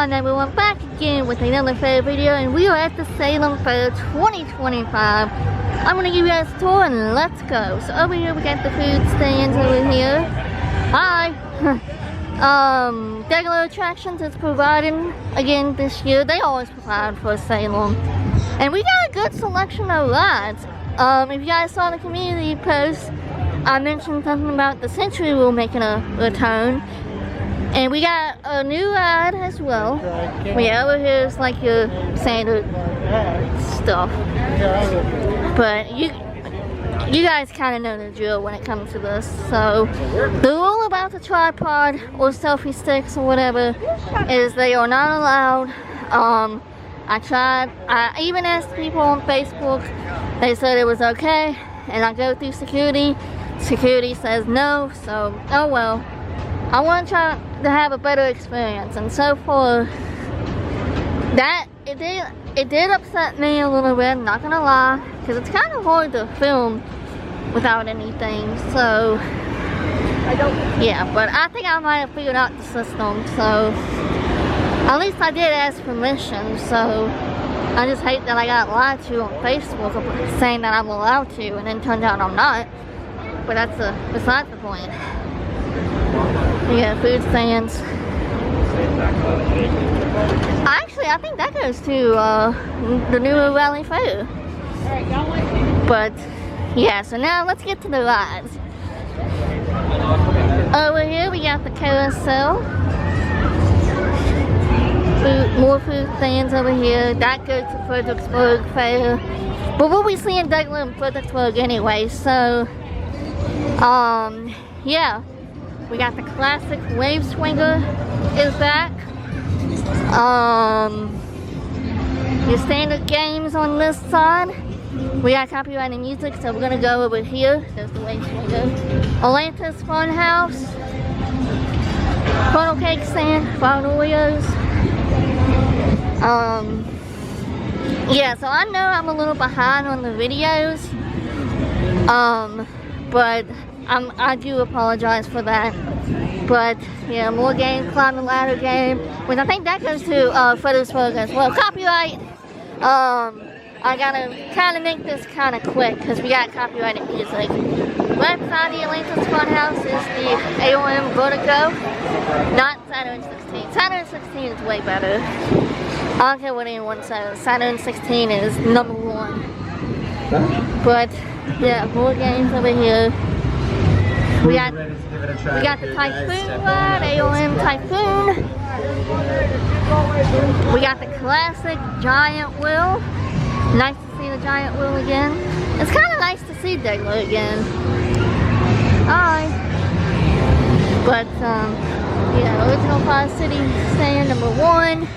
everyone, and we're back again with another fair video, and we are at the Salem Fair 2025. I'm gonna give you guys a tour and let's go. So over here we got the food stands over here. Hi! Regular attractions is providing again this year. They always provide for Salem. And we got a good selection of rides. If you guys saw the community post, I mentioned something about the Century Wheel making a return. And we got a new ride as well. Yeah, over here is like your standard stuff. But you guys kind of know the drill when it comes to this. So the rule about the tripod or selfie sticks or whatever is they are not allowed. I even asked people on Facebook, they said it was okay, and I go through security says no, so oh well. I want to try to have a better experience, and so far that it did upset me a little bit, not gonna lie, because it's kind of hard to film without anything. So yeah, but I think I might have figured out the system, so at least I did ask permission. So I just hate that I got lied to on Facebook saying that I'm allowed to, and then turned out I'm not. But that's besides the point. We got food stands. Actually, I think that goes to the New Valley Fair. But yeah, so now let's get to the rides. Over here we got the carousel. More food stands over here. That goes to Fredericksburg Fair. But we'll be seeing Douglas in Fredericksburg anyway, so yeah. We got the classic wave swinger is back. Your standard games on this side. We got copyrighted music, so we're gonna go over here. There's the wave swinger. Atlantis Funhouse. Funnel cake stand, fried Oreos. Yeah, so I know I'm a little behind on the videos. But I do apologize for that. But yeah, more game, climb the ladder game, which I think that goes to Fredericksburg as well. Copyright. I gotta kind of make this kind of quick because we got copyrighted music. Right beside the Atlantis Funhouse is the AOM Vertigo, not Saturn 16. Saturn 16 is way better. I don't care what anyone says. Saturn 16 is number one. But yeah, more games over here. We got the Typhoon ride, AOM Typhoon. We got the classic giant wheel. Nice to see the giant wheel again. It's kind of nice to see Degler again. Hi. But yeah, original 5 City stand number 1.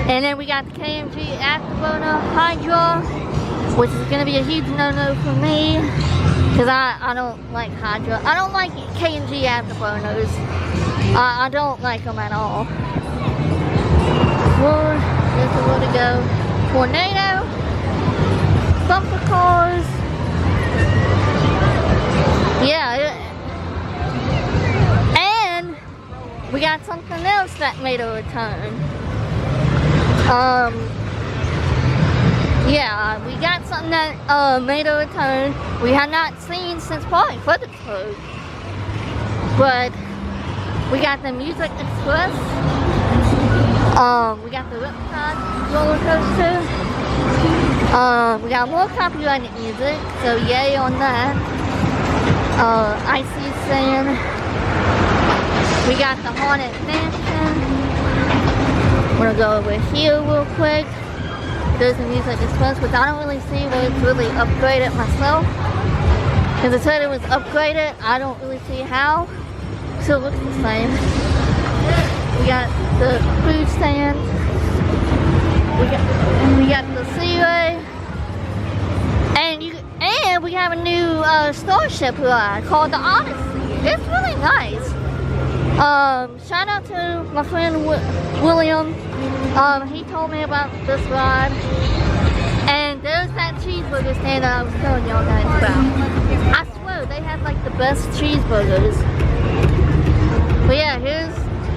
And then we got the KMG Afterburner Hydra, which is gonna be a huge no-no for me. Because I don't like Hydra. I don't like K&G Afterburners. I don't like them at all. There's the road to go. Tornado. Bumper cars. Yeah. And we got something else that made a return. Yeah, we got something that made a return. We have not seen since probably Fredericksburg. But we got the Music Express. We got the Riptide roller coaster. We got more copyrighted music, so yay on that. Icy Sand. We got the Haunted Mansion. I'm gonna go over here real quick. There's the Music Express, which I don't really see where it's really upgraded myself. Because it said it was upgraded, I don't really see how. Still looks the same. We got the food stand. We got the Seaway. And we have a new Starship ride called the Odyssey. It's really nice. Shout out to my friend William. He told me about this ride. And there's that cheeseburger stand that I was telling y'all guys about. I swear, they have like the best cheeseburgers. But yeah, here's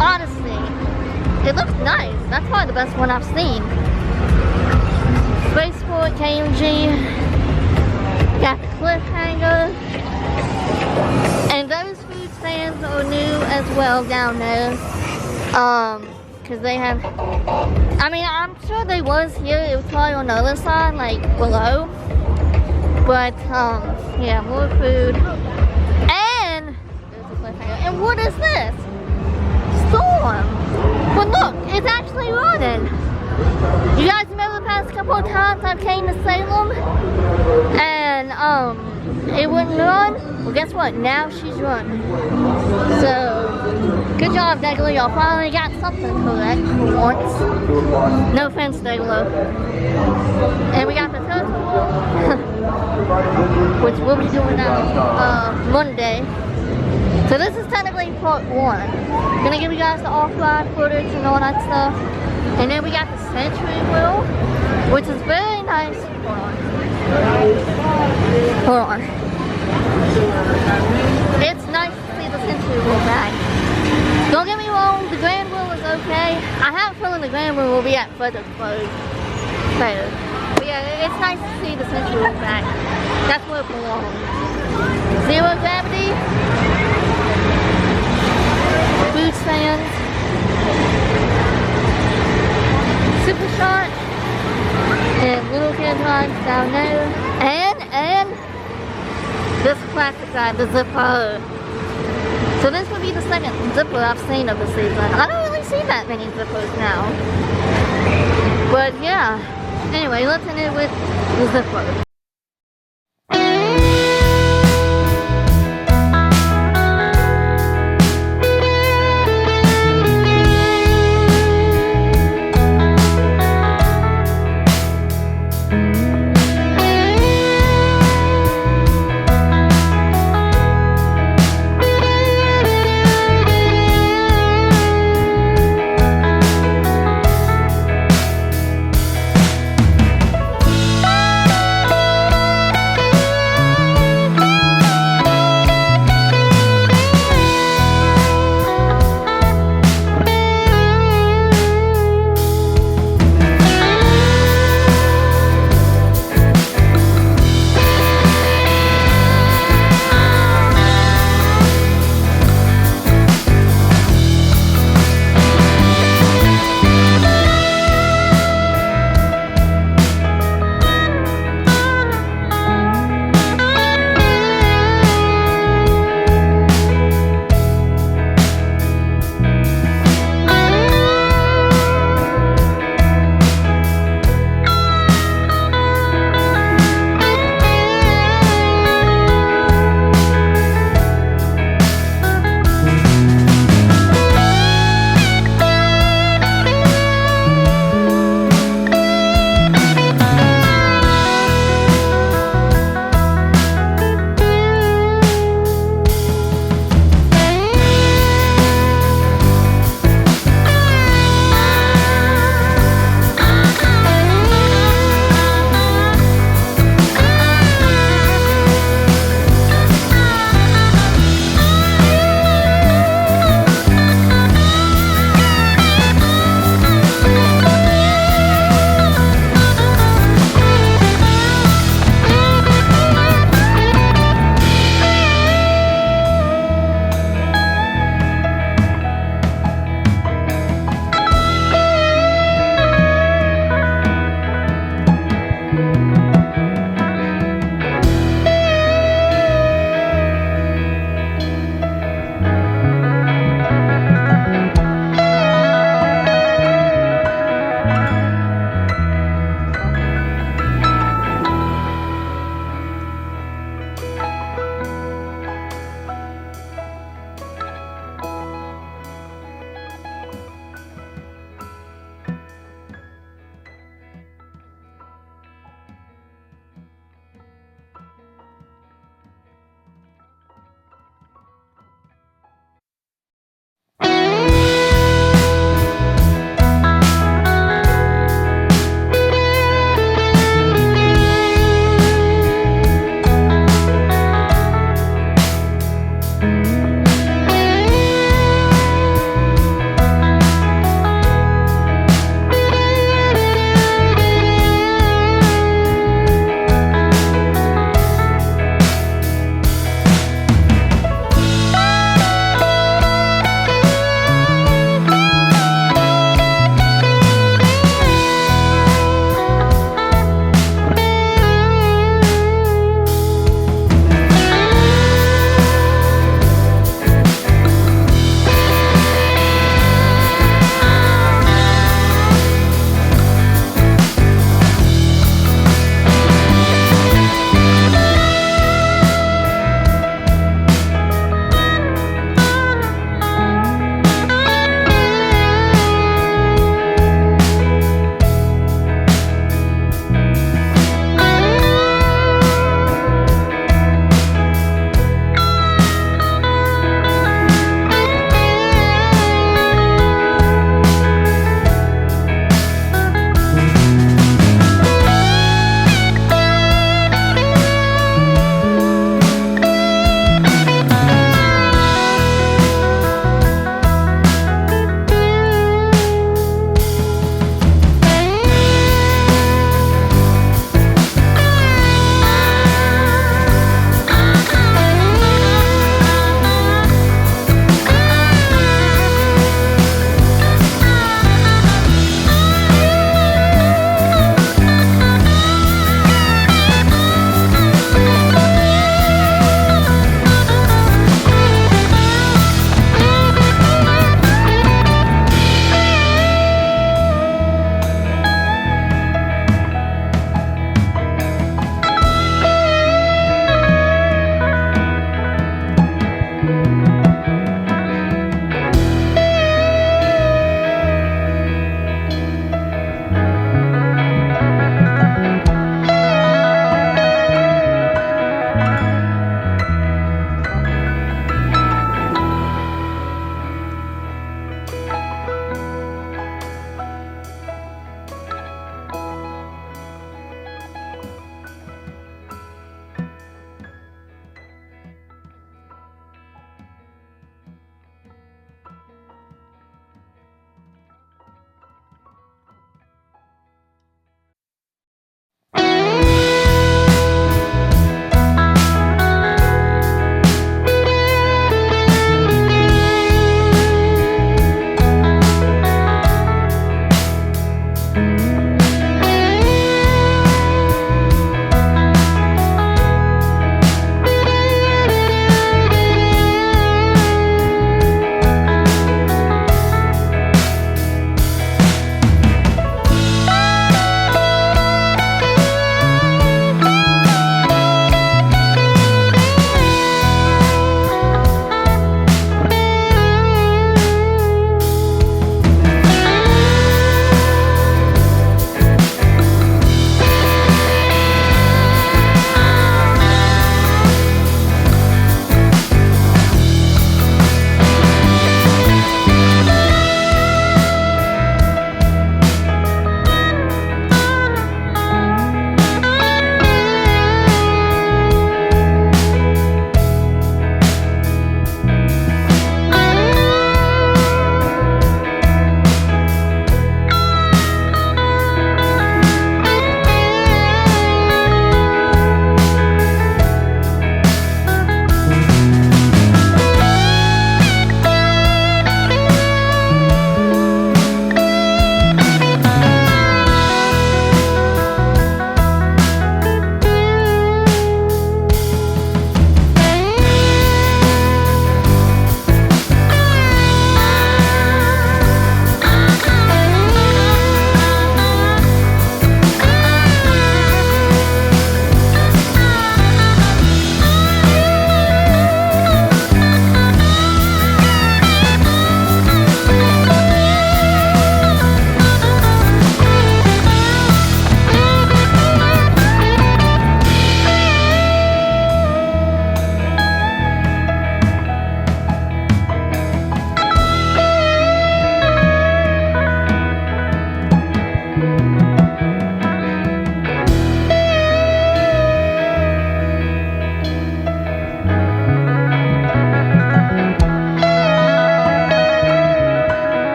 Odyssey. It looks nice. That's probably the best one I've seen. Spaceport, KMG. Got the cliffhanger. And those food stands are new as well down there. Cause they have, I mean, I'm sure they was here. It was probably on the other side, like below. But, yeah, more food. And, there's a cliffhanger. And what is this? Storm. But look, it's actually running. You guys remember the past couple of times I came to Salem? And, it wouldn't run? Well, guess what? Now she's running. So, good job, Degler. Y'all finally got something correct for once. No offense, Degler. And we got the turtle, which we'll be doing now Monday. So this is technically part 1. Gonna give you guys the off-ride footage and all that stuff. And then we got the Century Wheel, which is very nice. Hold on. It's nice to see the Century Wheel back. Don't get me wrong, the Grand Wheel is okay. I have a feeling the Grand Wheel will be at Fredericksburg later. But yeah, it's nice to see the Century Wheel back. That's where it belongs. Zero gravity. Food stands. Super shot. And little kid rides down there. And this classic ride, the zipper. So this would be the second zipper I've seen of the season. I don't really see that many zippers now. But yeah. Anyway, let's end it with the zipper.